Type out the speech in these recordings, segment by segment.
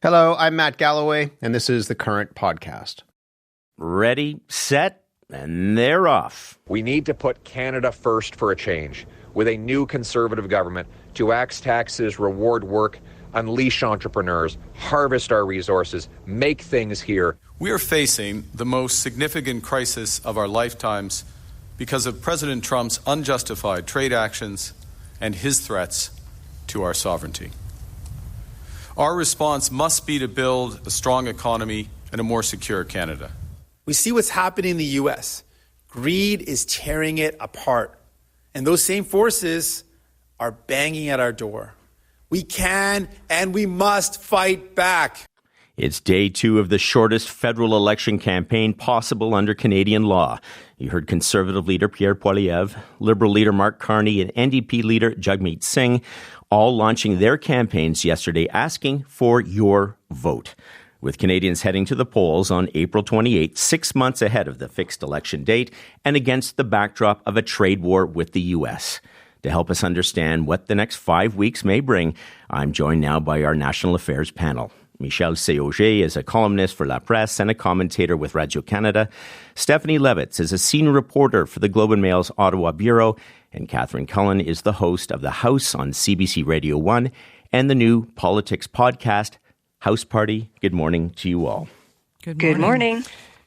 Hello, I'm Matt Galloway, and this is the Current Podcast. Ready, set, and they're off. We need to put Canada first for a change, with a new Conservative government to axe taxes, reward work, unleash entrepreneurs, harvest our resources, make things here. We are facing the most significant crisis of our lifetimes because of President Trump's unjustified trade actions and his threats to our sovereignty. Our response must be to build a strong economy and a more secure Canada. We see what's happening in the U.S. Greed is tearing it apart. And those same forces are banging at our door. We can and we must fight back. It's day 2 of the shortest federal election campaign possible under Canadian law. You heard Conservative leader Pierre Poilievre, Liberal leader Mark Carney, and NDP leader Jagmeet Singh all launching their campaigns yesterday asking for your vote. With Canadians heading to the polls on April 28, 6 months ahead of the fixed election date, and against the backdrop of a trade war with the U.S. To help us understand what the next 5 weeks may bring, I'm joined now by our national affairs panel. Michel C. Auger is a columnist for La Presse and a commentator with Radio-Canada. Stephanie Levitz is a senior reporter for the Globe and Mail's Ottawa Bureau. And Catherine Cullen is the host of The House on CBC Radio 1 and the new politics podcast, House Party. Good morning to you all. Good morning.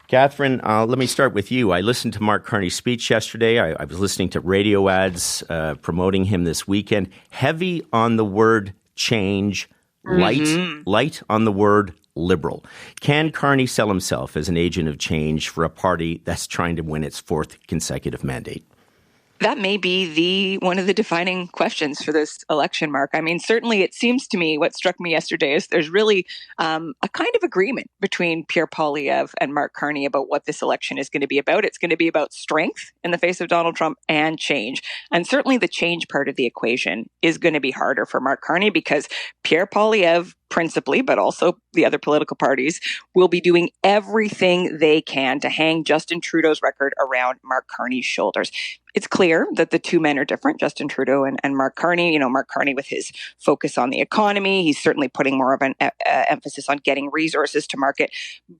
Catherine, let me start with you. I listened to Mark Carney's speech yesterday. I was listening to radio ads promoting him this weekend. Heavy on the word change, light on the word liberal. Can Carney sell himself as an agent of change for a party that's trying to win its 4th consecutive mandate? That may be one of the defining questions for this election, Mark. I mean, certainly it seems to me what struck me yesterday is there's really a kind of agreement between Pierre Poilievre and Mark Carney about what this election is going to be about. It's going to be about strength in the face of Donald Trump and change. And certainly the change part of the equation is going to be harder for Mark Carney because Pierre Poilievre principally, but also the other political parties, will be doing everything they can to hang Justin Trudeau's record around Mark Carney's shoulders. It's clear that the two men are different, Justin Trudeau and Mark Carney. You know, Mark Carney with his focus on the economy, he's certainly putting more of an emphasis on getting resources to market,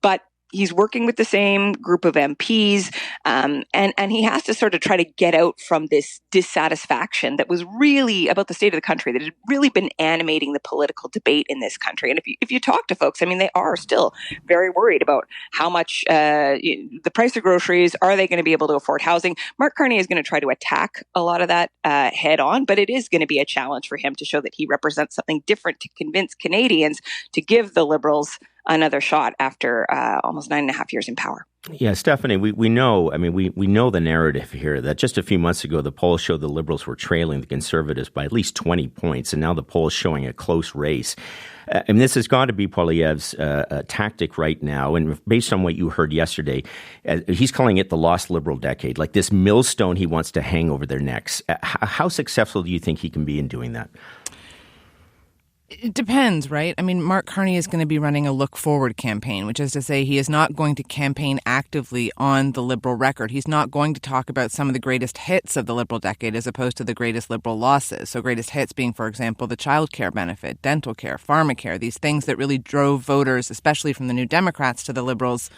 but he's working with the same group of MPs, and he has to sort of try to get out from this dissatisfaction that was really about the state of the country, that had really been animating the political debate in this country. And if you talk to folks, I mean, they are still very worried about how much the price of groceries, are they going to be able to afford housing? Mark Carney is going to try to attack a lot of that head on, but it is going to be a challenge for him to show that he represents something different to convince Canadians to give the Liberals another shot after almost 9.5 years in power. Yeah, Stephanie, we know, I mean, we know the narrative here that just a few months ago, the polls showed the Liberals were trailing the Conservatives by at least 20 points, and now the polls showing a close race. And this has got to be Poilievre's tactic right now. And based on what you heard yesterday, he's calling it the lost Liberal decade, like this millstone he wants to hang over their necks. How successful do you think he can be in doing that? It depends, right? I mean, Mark Carney is going to be running a look-forward campaign, which is to say he is not going to campaign actively on the Liberal record. He's not going to talk about some of the greatest hits of the Liberal decade as opposed to the greatest Liberal losses. So greatest hits being, for example, the child care benefit, dental care, pharmacare, these things that really drove voters, especially from the New Democrats to the Liberals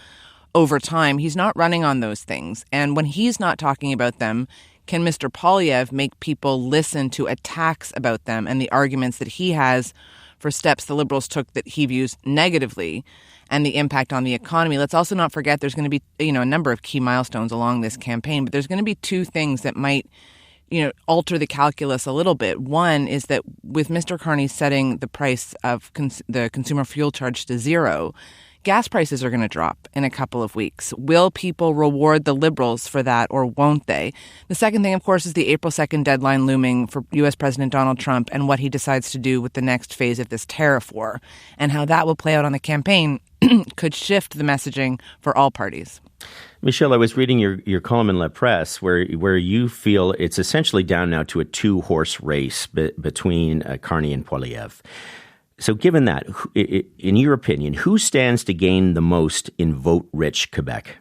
over time. He's not running on those things. And when he's not talking about them, can Mr. Poilievre make people listen to attacks about them and the arguments that he has for steps the Liberals took that he views negatively and the impact on the economy? Let's also not forget there's going to be, a number of key milestones along this campaign, but there's going to be two things that might, alter the calculus a little bit. One is that with Mr. Carney setting the price of the consumer fuel charge to zero, gas prices are going to drop in a couple of weeks. Will people reward the Liberals for that, or won't they? The second thing, of course, is the April 2nd deadline looming for U.S. President Donald Trump and what he decides to do with the next phase of this tariff war, and how that will play out on the campaign could shift the messaging for all parties. Michel, I was reading your column in La Presse where you feel it's essentially down now to a 2-horse race between Carney and Poilievre. So given that, in your opinion, who stands to gain the most in vote-rich Quebec?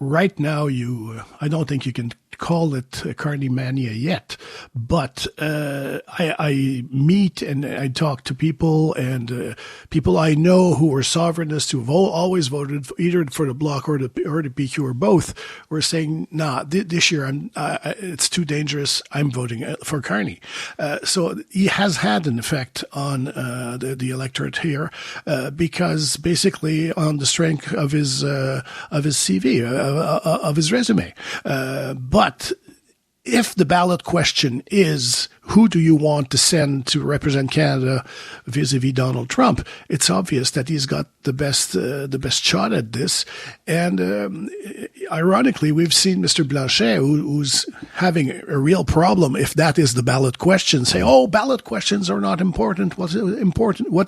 Right now, I don't think you can call it Carney mania yet, but I meet and I talk to people and people I know who are sovereignists who have always voted either for the Bloc or the PQ or both. Were saying, nah, this year it's too dangerous. I'm voting for Carney. So he has had an effect on the electorate here because basically on the strength of his CV, of his resume, but if the ballot question is who do you want to send to represent Canada vis-a-vis Donald Trump, it's obvious that he's got the best shot at this. And ironically, we've seen Mr. Blanchet, who's having a real problem if that is the ballot question, say, "Oh, ballot questions are not important. What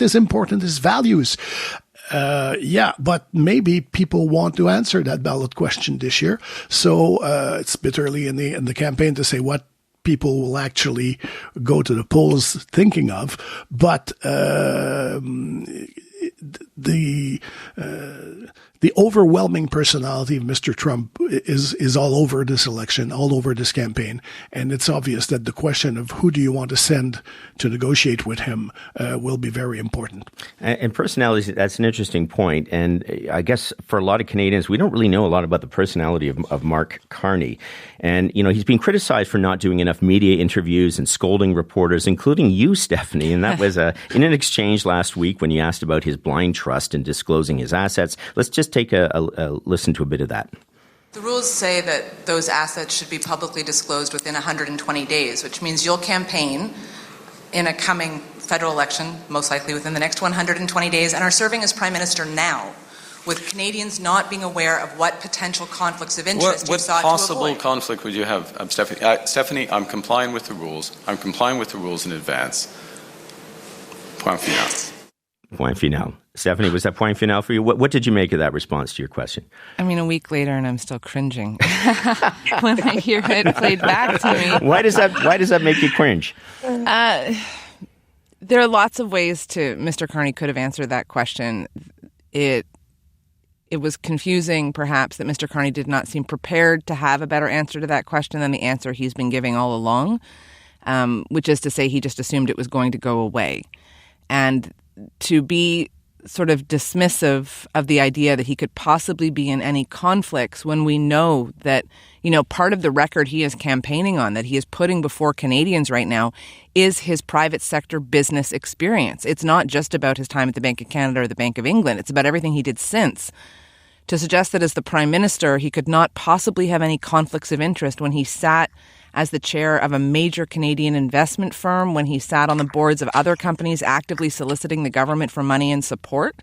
is important is values." Yeah, but maybe people want to answer that ballot question this year. So it's a bit early in the campaign to say what people will actually go to the polls thinking of. But the overwhelming personality of Mr. Trump is all over this election, all over this campaign. And it's obvious that the question of who do you want to send to negotiate with him will be very important. And personalities, that's an interesting point. And I guess for a lot of Canadians, we don't really know a lot about the personality of Mark Carney. And, you know, he's been criticized for not doing enough media interviews and scolding reporters, including you, Stephanie. And that was in an exchange last week when you asked about his blind trust in disclosing his assets. Let's just take a listen to a bit of that. The rules say that those assets should be publicly disclosed within 120 days, which means you'll campaign in a coming federal election, most likely within the next 120 days, and are serving as Prime Minister now, with Canadians not being aware of what potential conflicts of interest you sought to avoid. What possible conflict would you have, Stephanie? Stephanie, I'm complying with the rules. I'm complying with the rules in advance. Point final. Point final. Stephanie, was that point final for you? What did you make of that response to your question? I mean, a week later, and I'm still cringing when I hear it played back to me. Why does that make you cringe? There are lots of ways Mr. Carney could have answered that question. It was confusing, perhaps, that Mr. Carney did not seem prepared to have a better answer to that question than the answer he's been giving all along, which is to say he just assumed it was going to go away. And to be sort of dismissive of the idea that he could possibly be in any conflicts when we know that, you know, part of the record he is campaigning on, that he is putting before Canadians right now, is his private sector business experience. It's not just about his time at the Bank of Canada or the Bank of England. It's about everything he did since. To suggest that as the Prime Minister, he could not possibly have any conflicts of interest when he sat as the chair of a major Canadian investment firm, when he sat on the boards of other companies actively soliciting the government for money and support.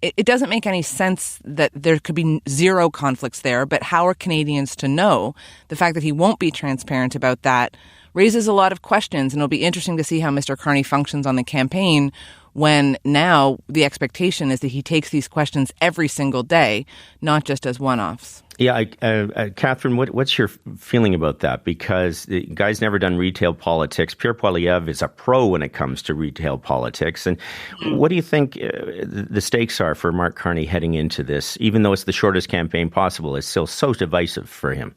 It doesn't make any sense that there could be zero conflicts there, but how are Canadians to know? The fact that he won't be transparent about that raises a lot of questions, and it'll be interesting to see how Mr. Carney functions on the campaign when now the expectation is that he takes these questions every single day, not just as one-offs. Yeah, Catherine, what's your feeling about that? Because the guy's never done retail politics. Pierre Poilievre is a pro when it comes to retail politics. And what do you think the stakes are for Mark Carney heading into this, even though it's the shortest campaign possible? It's still so divisive for him.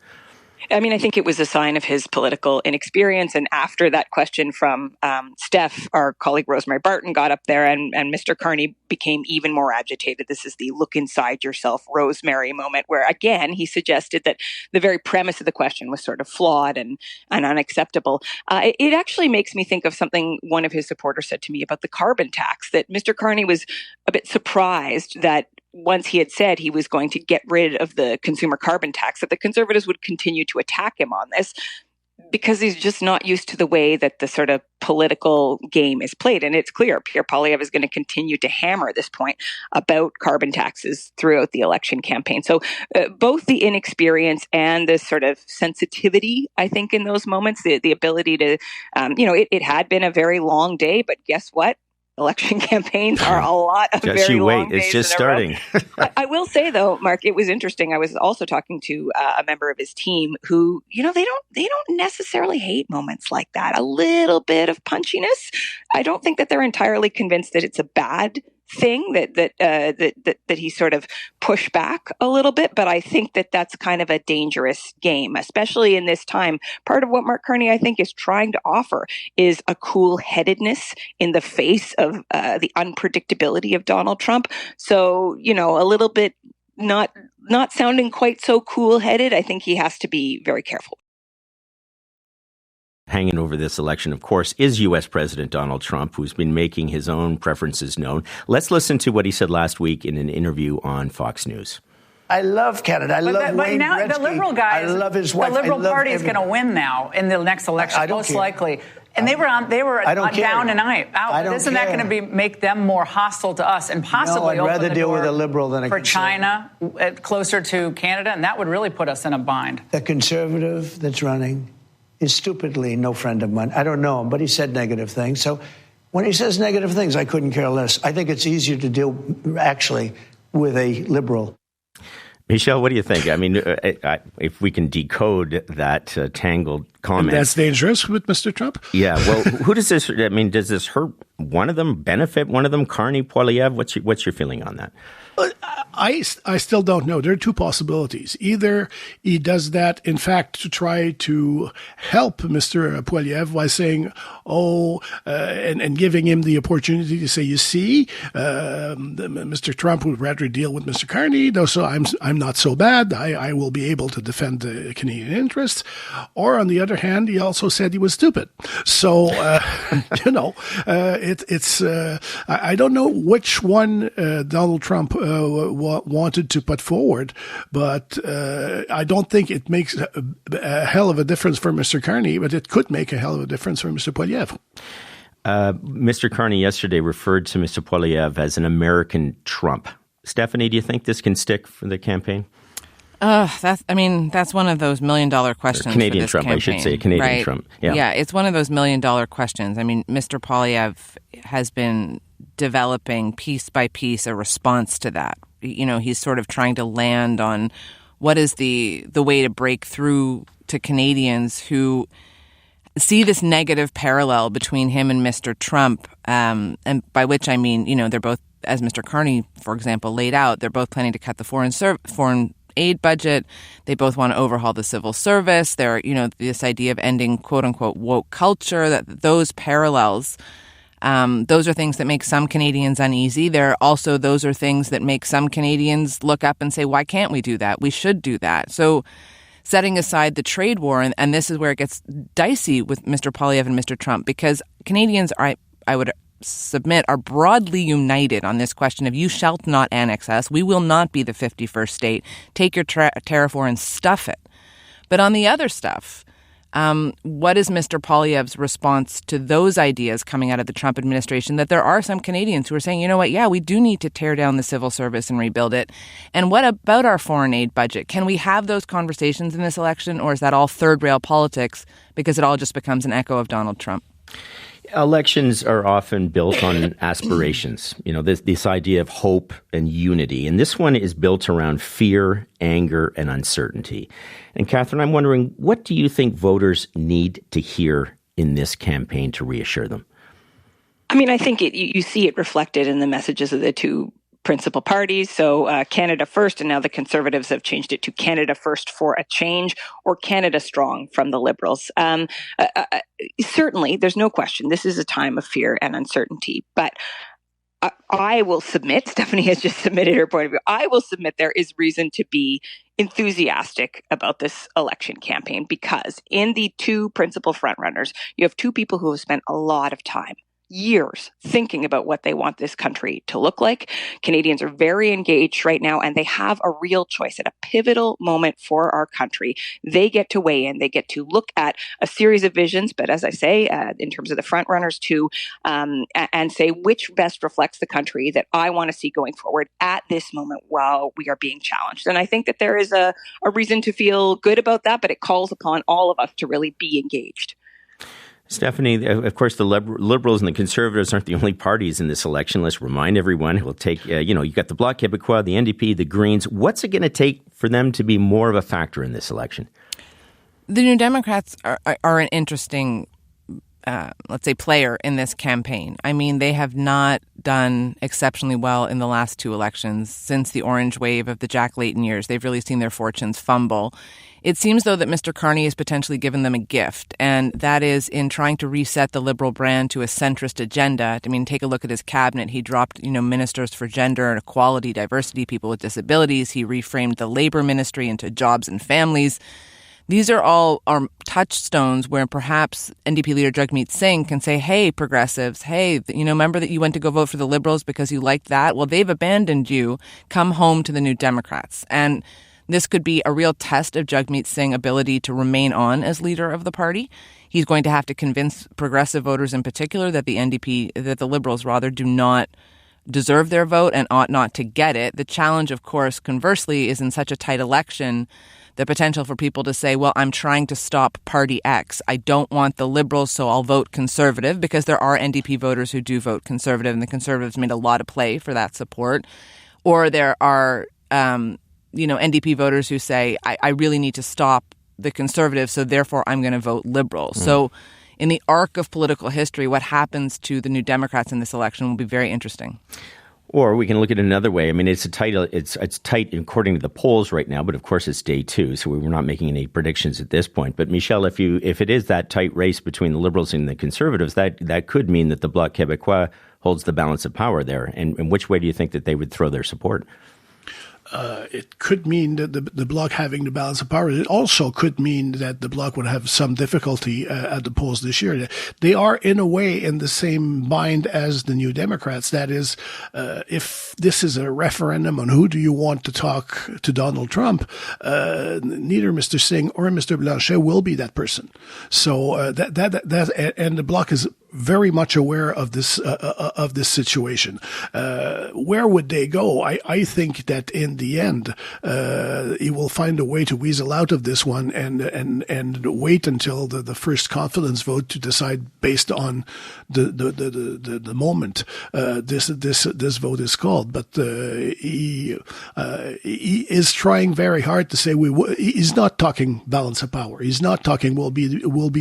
I mean, I think it was a sign of his political inexperience. And after that question from Steph, our colleague Rosemary Barton got up there and Mr. Carney became even more agitated. This is the look inside yourself, Rosemary moment, where again, he suggested that the very premise of the question was sort of flawed and unacceptable. It actually makes me think of something one of his supporters said to me about the carbon tax, that Mr. Carney was a bit surprised that once he had said he was going to get rid of the consumer carbon tax, that the Conservatives would continue to attack him on this, because he's just not used to the way that the sort of political game is played. And it's clear Pierre Poilievre is going to continue to hammer this point about carbon taxes throughout the election campaign. So both the inexperience and the sort of sensitivity, I think, in those moments, the ability to, it had been a very long day, but guess what? Election campaigns are a lot of just very you wait. long days. It's just starting. I will say, though, Mark, it was interesting. I was also talking to a member of his team who, they don't necessarily hate moments like that. A little bit of punchiness. I don't think that they're entirely convinced that it's a bad thing that he sort of pushed back a little bit. But I think that that's kind of a dangerous game, especially in this time. Part of what Mark Carney, I think, is trying to offer is a cool-headedness in the face of the unpredictability of Donald Trump. So, a little bit not sounding quite so cool-headed. I think he has to be very careful. Hanging over this election, of course, is U.S. President Donald Trump, who's been making his own preferences known. Let's listen to what he said last week in an interview on Fox News. I love Canada. I love Wayne now Gretzky. The Liberal guys, I love his wife. The Liberal Party is going to win now in the next election, most likely. And they were down and out. Isn't that going to make them more hostile to us and possibly I'd rather deal with a Liberal than a for China closer to Canada, and that would really put us in a bind. The Conservative that's running is stupidly no friend of mine. I don't know him, but he said negative things. So when he says negative things, I couldn't care less. I think it's easier to deal, actually, with a Liberal. Michel, what do you think? I mean, if we can decode that tangled comment. That's dangerous with Mr. Trump? Yeah, well, who does this, does this hurt one of them, benefit one of them, Carney, Poilievre? What's your feeling on that? I still don't know. There are two possibilities. Either he does that, in fact, to try to help Mr. Poilievre by saying, and giving him the opportunity to say, you see, Mr. Trump would rather deal with Mr. Carney, so I'm not so bad. I will be able to defend the Canadian interests. Or on the other hand, he also said he was stupid. So, I don't know which one Donald Trump wanted to put forward, but I don't think it makes a hell of a difference for Mr. Carney, but it could make a hell of a difference for Mr. Poilievre. Mr. Carney yesterday referred to Mr. Poilievre as an American Trump. Stephanie, do you think this can stick for the campaign? That's one of those $1 million questions. Or Canadian for this Trump, campaign, I should say. Canadian Trump. Yeah, it's one of those $1 million questions. I mean, Mr. Poilievre has been developing piece by piece a response to that. He's sort of trying to land on what is the way to break through to Canadians who see this negative parallel between him and Mr. Trump, and by which I mean, they're both, as Mr. Carney, for example, laid out, they're both planning to cut the foreign aid budget. They both want to overhaul the civil service. They're, this idea of ending quote unquote woke culture, that those parallels, those are things that make some Canadians uneasy. Those are things that make some Canadians look up and say, why can't we do that? We should do that. So setting aside the trade war, and this is where it gets dicey with Mr. Poilievre and Mr. Trump, because Canadians are, I would submit, are broadly united on this question of you shall not annex us. We will not be the 51st state. Take your tariff war and stuff it. But on the other stuff, what is Mr. Poilievre's response to those ideas coming out of the Trump administration, that there are some Canadians who are saying, you know what, yeah, we do need to tear down the civil service and rebuild it. And what about our foreign aid budget? Can we have those conversations in this election, or is that all third rail politics because it all just becomes an echo of Donald Trump? Elections are often built on aspirations, this idea of hope and unity. And this one is built around fear, anger, and uncertainty. And Catherine, I'm wondering, what do you think voters need to hear in this campaign to reassure them? I mean, I think you see it reflected in the messages of the two principal parties. So Canada First, and now the Conservatives have changed it to Canada First for a Change, or Canada Strong from the Liberals. Certainly, there's no question, this is a time of fear and uncertainty. But I will submit, Stephanie has just submitted her point of view, I will submit there is reason to be enthusiastic about this election campaign, because in the two principal frontrunners, you have two people who have spent a lot of time, years, thinking about what they want this country to look like. Canadians are very engaged right now, and they have a real choice at a pivotal moment for our country. They get to weigh in. They get to look at a series of visions, but as I say, in terms of the front runners too, and say which best reflects the country that I want to see going forward at this moment while we are being challenged. And I think that there is a reason to feel good about that, but it calls upon all of us to really be engaged. Stephanie, of course, the Liberals and the Conservatives aren't the only parties in this election. Let's remind everyone, it will take, you got the Bloc Québécois, the NDP, the Greens. What's it going to take for them to be more of a factor in this election? The New Democrats are an interesting let's say, player in this campaign. I mean, they have not done exceptionally well in the last two elections since the orange wave of the Jack Layton years. They've really seen their fortunes fumble. It seems, though, that Mr. Carney has potentially given them a gift, and that is in trying to reset the Liberal brand to a centrist agenda. I mean, take a look at his cabinet. He dropped, ministers for gender and equality, diversity, people with disabilities. He reframed the Labour Ministry into jobs and families. These are all touchstones where perhaps NDP leader Jagmeet Singh can say, hey, progressives, hey, remember that you went to go vote for the Liberals because you liked that? Well, they've abandoned you. Come home to the New Democrats. And this could be a real test of Jagmeet Singh's ability to remain on as leader of the party. He's going to have to convince progressive voters in particular that the Liberals do not deserve their vote and ought not to get it. The challenge, of course, conversely, is in such a tight election, the potential for people to say, well, I'm trying to stop party X. I don't want the Liberals, so I'll vote Conservative, because there are NDP voters who do vote Conservative, and the Conservatives made a lot of play for that support. Or there are NDP voters who say, I really need to stop the Conservatives, so therefore I'm going to vote Liberal. So in the arc of political history, what happens to the New Democrats in this election will be very interesting. Or we can look at it another way. I mean, it's tight according to the polls right now, but of course it's day two, so we're not making any predictions at this point. But Michel, if it is that tight race between the Liberals and the Conservatives, that could mean that the Bloc Québécois holds the balance of power there. And which way do you think that they would throw their support? It could mean that the Bloc having the balance of power. It also could mean that the Bloc would have some difficulty at the polls this year. They are, in a way, in the same bind as the New Democrats. That is, if this is a referendum on who do you want to talk to Donald Trump, neither Mr. Singh or Mr. Blanchet will be that person. So that and the Bloc is very much aware of this situation. Where would they go? I think that in the end, he will find a way to weasel out of this one and wait until the first confidence vote to decide based on the moment this vote is called. But he is trying very hard to say he's not talking balance of power. He's not talking will be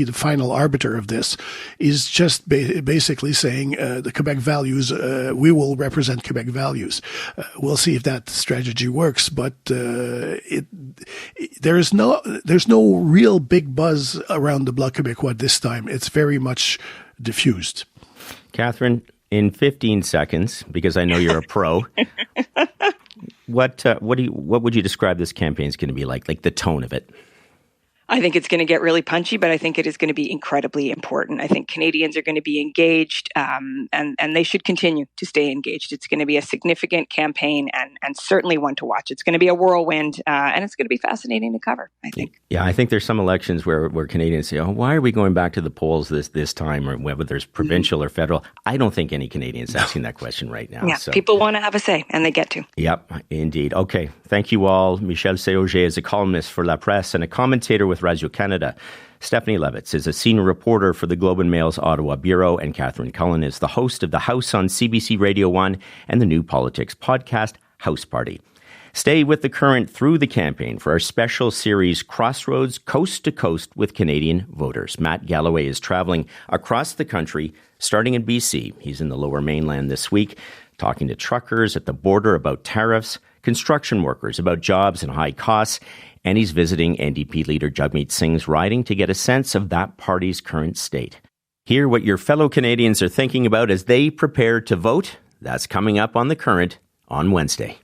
the final arbiter of this. He's just basically saying the Quebec values, we will represent Quebec values. We'll see if that strategy works, but there's no real big buzz around the Bloc Québécois this time. It's very much diffused. Catherine, in 15 seconds, because I know you're a pro, what would you describe this campaign is going to be like the tone of it? I think it's going to get really punchy, but I think it is going to be incredibly important. I think Canadians are going to be engaged, and they should continue to stay engaged. It's going to be a significant campaign and certainly one to watch. It's going to be a whirlwind, and it's going to be fascinating to cover, I think. Yeah, I think there's some elections where Canadians say, oh, why are we going back to the polls this time, or whether there's provincial or federal? I don't think any Canadians asking that question right now. Yeah, so. People want to have a say, and they get to. Yep, indeed. Okay, thank you all. Michel C. Auger is a columnist for La Presse and a commentator with Radio-Canada. Stephanie Levitz is a senior reporter for the Globe and Mail's Ottawa Bureau, and Catherine Cullen is the host of The House on CBC Radio 1 and the New Politics podcast, House Party. Stay with the current through the campaign for our special series, Crossroads Coast to Coast with Canadian Voters. Matt Galloway is traveling across the country, starting in BC. He's in the Lower Mainland this week, talking to truckers at the border about tariffs, construction workers about jobs and high costs, and he's visiting NDP leader Jagmeet Singh's riding to get a sense of that party's current state. Hear what your fellow Canadians are thinking about as they prepare to vote. That's coming up on The Current on Wednesday.